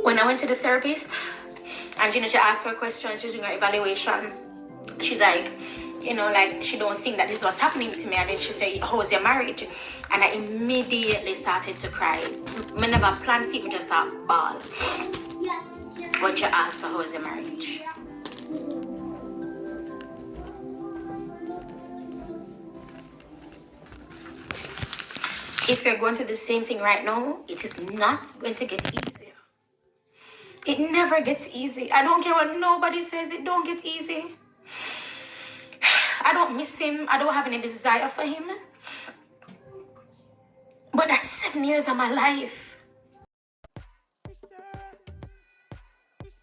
When I went to the therapist and she asked her a question, she was doing her evaluation. She's like, she don't think that this was happening to me. And then she said, how was your marriage? And I immediately started to cry. I never planned for it, I just start bawl. When she asked her, how was your marriage? If you're going through the same thing right now, it is not going to get easier. It never gets easy. I don't care what nobody says, it don't get easy. I don't miss him. I don't have any desire for him. But that's 7 years of my life.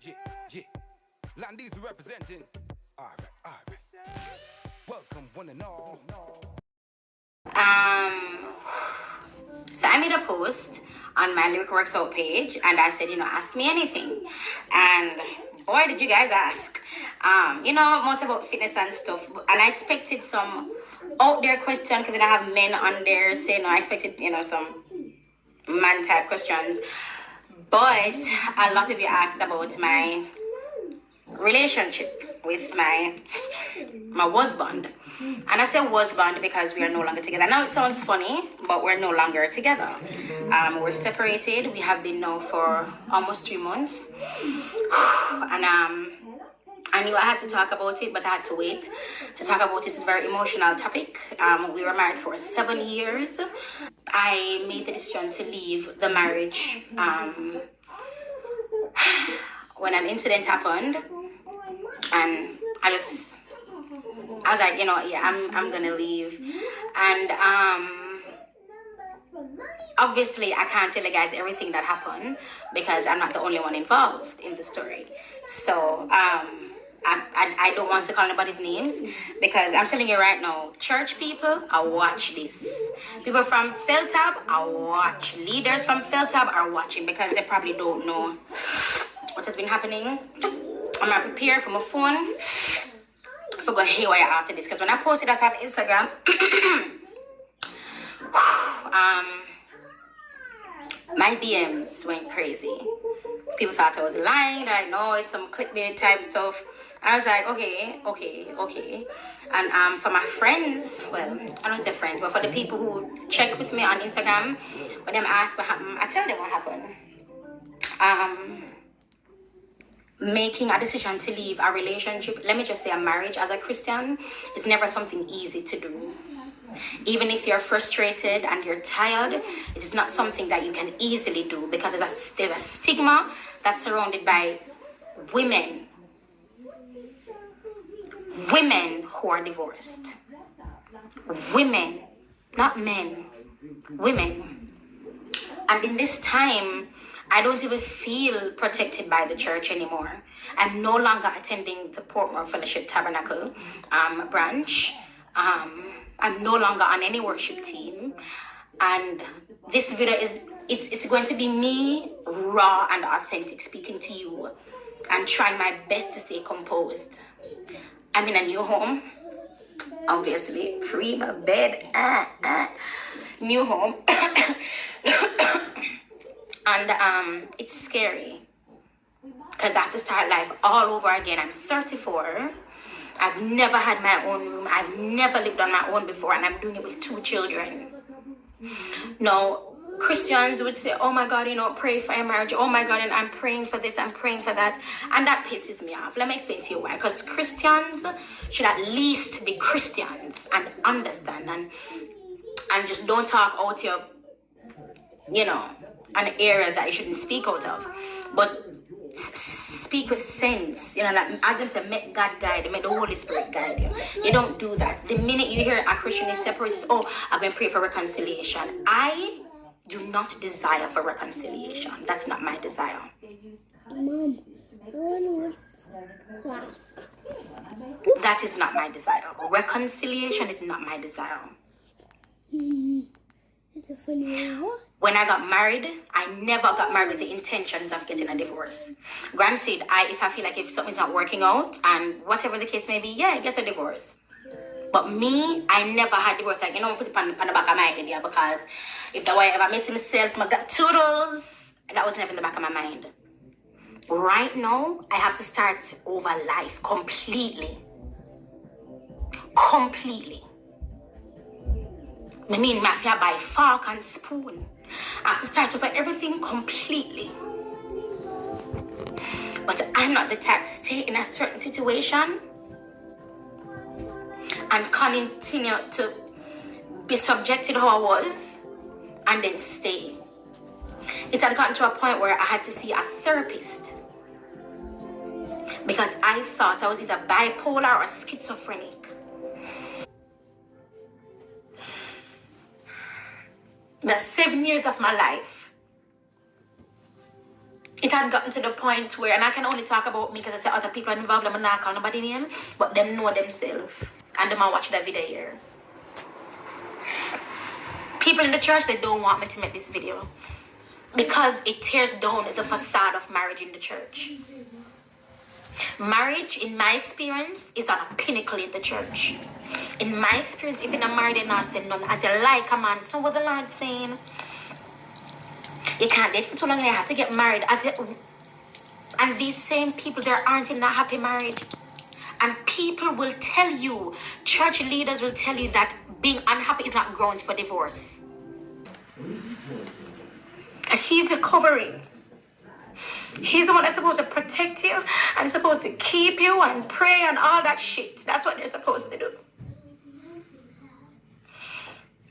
Yeah. Landy's representing. All right. Welcome, one and all. So I made a post on my Lyric Works Out page, and I said, ask me anything. And boy, did you guys ask. Most about fitness and stuff. And I expected some out there question, because I have men on there saying, I expected, some man type questions. But a lot of you asked about my relationship with my husband. And I say husband because we are no longer together. Now it sounds funny, but we're no longer together. We're separated. We have been now for almost 3 months. And I knew I had to talk about it, but I had to wait to talk about it. It's a very emotional topic. We were married for 7 years. I made the decision to leave the marriage when an incident happened. And I was like, I'm gonna leave. And obviously I can't tell you guys everything that happened because I'm not the only one involved in the story. So I don't want to call anybody's names because I'm telling you right now, church people, I watch this. People from Feltab, I watch. Leaders from Feltab are watching because they probably don't know what has been happening. I'm not prepared for my phone. I forgot haywire after this because when I posted that on Instagram, my DMs went crazy. People thought I was lying, that I know it's some clickbait type stuff. I was like, okay. And for my friends, well, I don't say friends, but for the people who check with me on Instagram, when them ask what happened, I tell them what happened. Making a decision to leave a relationship, let me just say a marriage as a Christian, is never something easy to do. Even if you're frustrated and you're tired, it is not something that you can easily do because there's a stigma that's surrounded by women who are divorced. Women, not men, women. And in this time, I don't even feel protected by the church anymore. I'm no longer attending the Portmore Fellowship Tabernacle branch. I'm no longer on any worship team. And this video it's going to be me, raw and authentic, speaking to you and trying my best to stay composed. I'm in a new home, obviously, prima bed, new home. And it's scary because I have to start life all over again. I'm 34. I've never had my own room. I've never lived on my own before, and I'm doing it with 2 children. Now, Christians would say, oh my God, pray for your marriage. Oh my God, and I'm praying for this, I'm praying for that. And that pisses me off. Let me explain to you why. Because Christians should at least be Christians and understand and just don't talk out your, an area that you shouldn't speak out of. But speak with sense, like as them say, make God guide you, make the Holy Spirit guide you. You don't do that. The minute you hear a Christian is separated, I'm going to pray for reconciliation. I do not desire for reconciliation. That's not my desire. Mom, I want to that is not my desire. Reconciliation is not my desire. It's a funny one. When I got married, I never got married with the intentions of getting a divorce. Granted, if I feel like if something's not working out and whatever the case may be, get a divorce. But me, I never had divorce. Like, put it on the back of my head, because if the wife ever miss himself, I got toodles. That was never in the back of my mind. Right now, I have to start over life completely. Completely. I mean, I have to buy fork and spoon. I have to start over everything completely. But I'm not the type to stay in a certain situation and continue to be subjected how I was and then stay. It had gotten to a point where I had to see a therapist because I thought I was either bipolar or schizophrenic. The 7 years of my life, it had gotten to the point where, and I can only talk about me because I say other people are involved, I'm not calling nobody name, but them know themselves and them are watch the video here. People in the church, they don't want me to make this video because it tears down the facade of marriage in the church. Marriage, in my experience, is on a pinnacle in the church. In my experience, if you're not married, you're not saying none. As you like a man, so what the Lord's saying. You can't date for too long and you have to get married. And these same people, they aren't in that happy marriage. And people will tell you, church leaders will tell you that being unhappy is not grounds for divorce. And he's the covering. He's the one that's supposed to protect you and supposed to keep you and pray and all that shit. That's what they're supposed to do.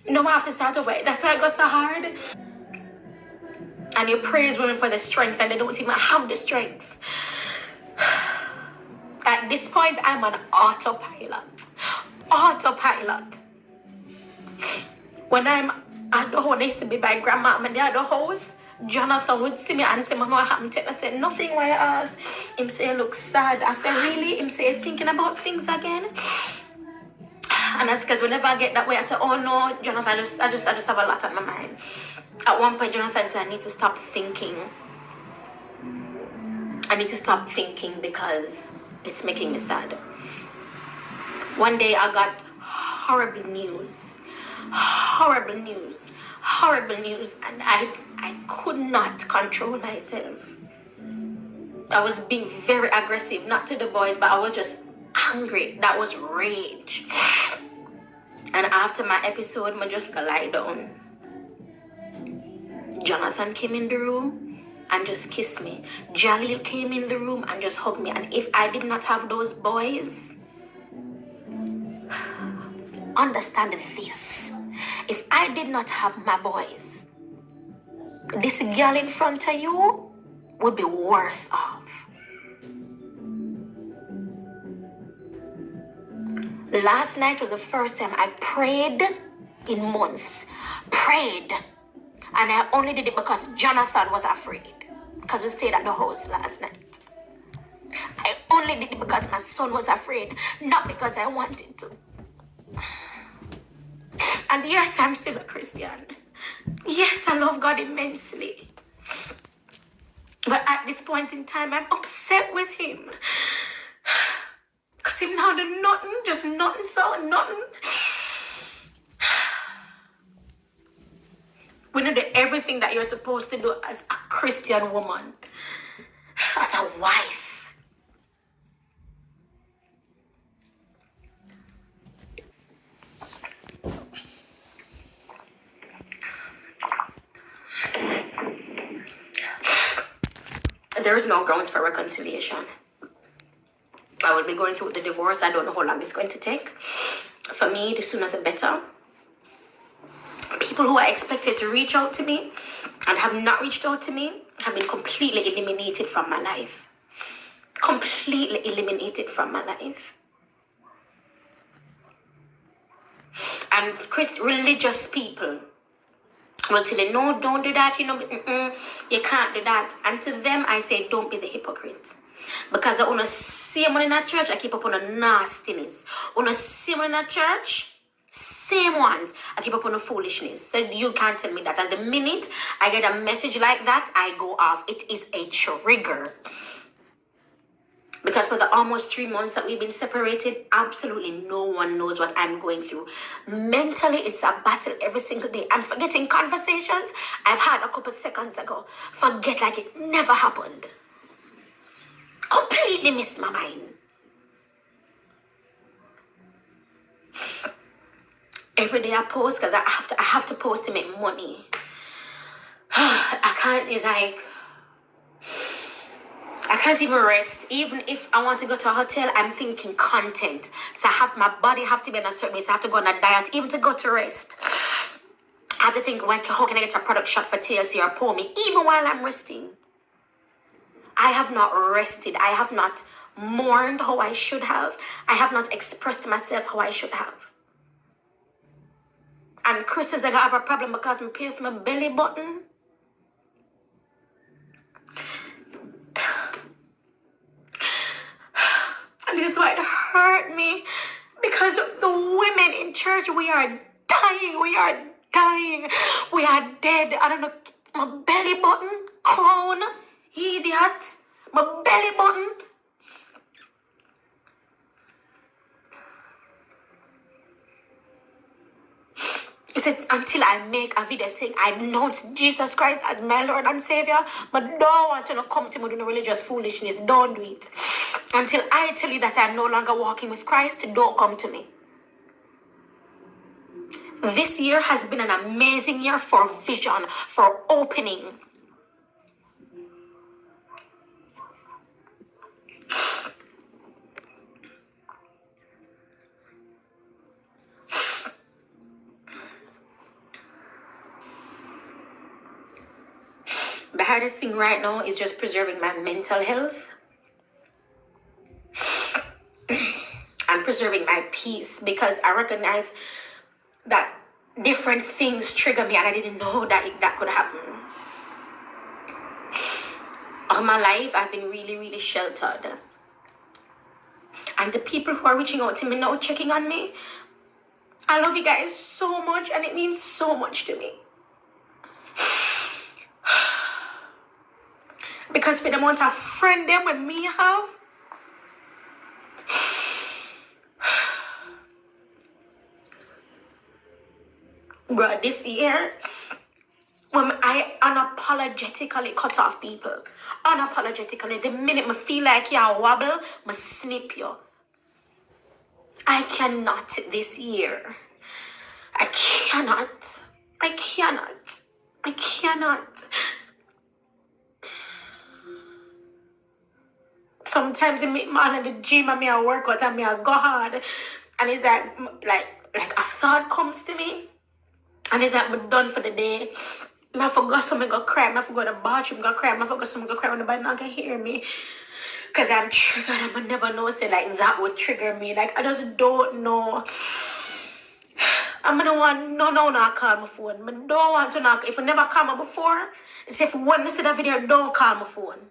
No, I have to start over. That's why it got so hard. And you praise women for the strength and they don't even have the strength. At this point, I'm on autopilot. Autopilot. When I'm at the home, I used to be by grandma and the other house, Jonathan would see me and say, Mama, what happened to you? I said, nothing, why I asked. Him say, look sad. I said, really? Him say, thinking about things again? And that's because whenever I get that way, I say, oh no, Jonathan, I just have a lot on my mind. At one point, Jonathan said, I need to stop thinking. I need to stop thinking because it's making me sad. One day I got horrible news, and I could not control myself. I was being very aggressive, not to the boys, but I was just angry. That was rage. And after my episode, I just lie down. Jonathan came in the room and just kissed me. Jalil came in the room and just hugged me. And if I did not have those boys, understand this. If I did not have my boys, this girl in front of you would be worse off. Last night was the first time I've prayed in months. Prayed. And I only did it because Jonathan was afraid. Because we stayed at the house last night. I only did it because my son was afraid. Not because I wanted to. And yes, I'm still a Christian. Yes, I love God immensely. But at this point in time, I'm upset with him. Because him now do nothing, just nothing, so nothing. We know do everything that you're supposed to do as a Christian woman. As a wife. There is no grounds for reconciliation. I will be going through the divorce. I don't know how long it's going to take. For me, the sooner the better. People who are expected to reach out to me and have not reached out to me have been completely eliminated from my life. Completely eliminated from my life. And religious people will tell you, no, don't do that, you can't do that. And to them, I say, don't be the hypocrite. Because I want to see someone in a church, I keep up on a nastiness. I want to see someone in a church, same ones, I keep up on a foolishness. So you can't tell me that. And the minute I get a message like that, I go off. It is a trigger. Because for the almost 3 months that we've been separated, absolutely no one knows what I'm going through. Mentally, it's a battle every single day. I'm forgetting conversations I've had a couple seconds ago. Forget like it never happened. Completely missed my mind. Every day I post because I have to post to make money. I can't. It's like I can't even rest. Even if I want to go to a hotel, I'm thinking content. So my body have to be in a certain way. So I have to go on a diet, even to go to rest. I have to think, how can I get a product shot for TLC or pour me, even while I'm resting. I have not rested. I have not mourned how I should have. I have not expressed myself how I should have. And Christians are gonna have a problem because I pierced my belly button. And this is why it hurt me. Because the women in church, we are dying. We are dying. We are dead. I don't know. My belly button, clown, idiot. My belly button. He said, until I make a video saying I announce Jesus Christ as my Lord and Savior, but don't want to come to me doing religious foolishness. Don't do it. Until I tell you that I'm no longer walking with Christ, don't come to me. This year has been an amazing year for vision, for opening. The hardest thing right now is just preserving my mental health and preserving my peace, because I recognize that different things trigger me and I didn't know that could happen. All my life, I've been really, really sheltered. And the people who are reaching out to me now, checking on me, I love you guys so much and it means so much to me. Because for the amount of friend them with me have, bro, this year, when I unapologetically cut off people, unapologetically, the minute I feel like you wobble, I snip you. I cannot this year. I cannot. Sometimes I meet man at the gym and me I work out and me I go hard. And it's like a thought comes to me. And it's like I'm done for the day. I forgot something go cry. I forgot the bathroom go cry. I forgot something go cry when nobody not can hear me. Because I'm triggered. I never know say like that would trigger me. Like I just don't know. I'm gonna want no call my phone. I don't want to knock. If you never call me before, it's if when you see the video, don't call my phone.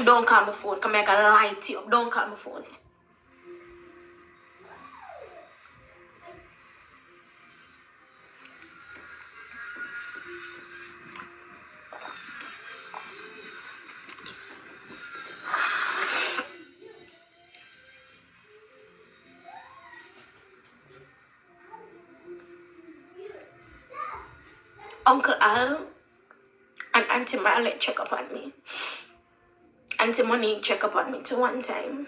Don't call my phone. Come make a light you up. Don't call my phone. Uncle Al and Auntie Marlette check up on me. Auntie Monique check up on me too one time.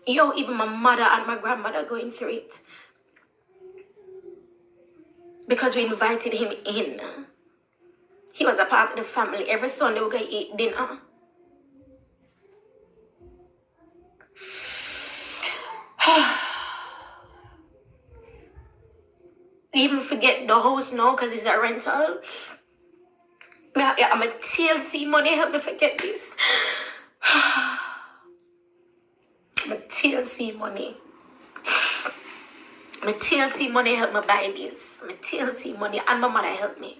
Even my mother and my grandmother going through it. Because we invited him in. He was a part of the family. Every Sunday we go eat dinner. Even forget the house now because it's a rental. I'm a TLC money help me forget this. My TLC money. My TLC money help me buy this. My TLC money and my mother help me.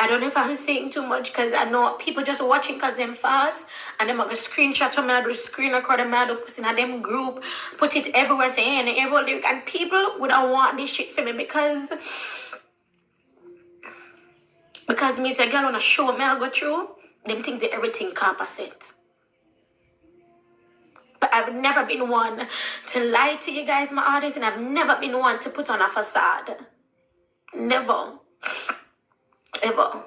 I don't know if I'm saying too much because I know people just watching because them fast and them have a screenshot of me, I do screen record them, I do put in a them group, put it everywhere, saying hey, everybody, and people would not want this shit for me because me say girl wanna show me I go through, them things that everything 100%. I've never been one to lie to you guys, my audience, and I've never been one to put on a facade. Never. Ever.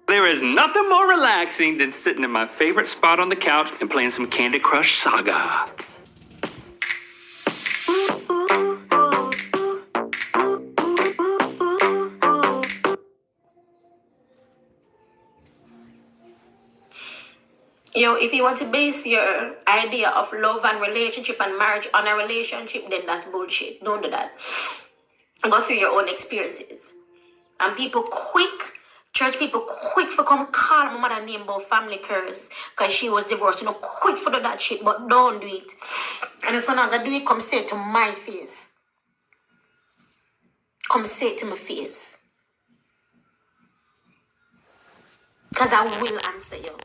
There is nothing more relaxing than sitting in my favorite spot on the couch and playing some Candy Crush Saga. Yo, if you want to base your idea of love and relationship and marriage on a relationship, then that's bullshit. Don't do that. Go through your own experiences. And church people quick for come call my mother name about family curse because she was divorced. You know, quick for do that shit, but don't do it. And if you're not gonna do it, come say it to my face. Come say it to my face. Because I will answer you.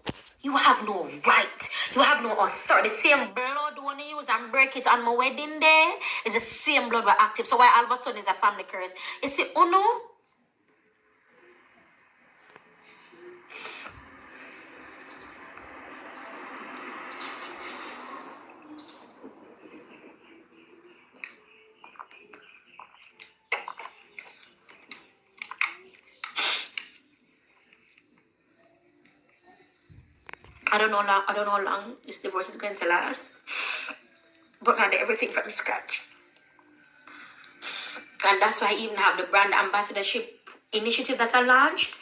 You have no right. You have no authority. The same blood when you use and break it on my wedding day is the same blood we're active. So why all of a sudden is a family curse? You see, no. I don't know how long this divorce is going to last. But I did everything from scratch. And that's why I even have the brand ambassadorship initiative that I launched.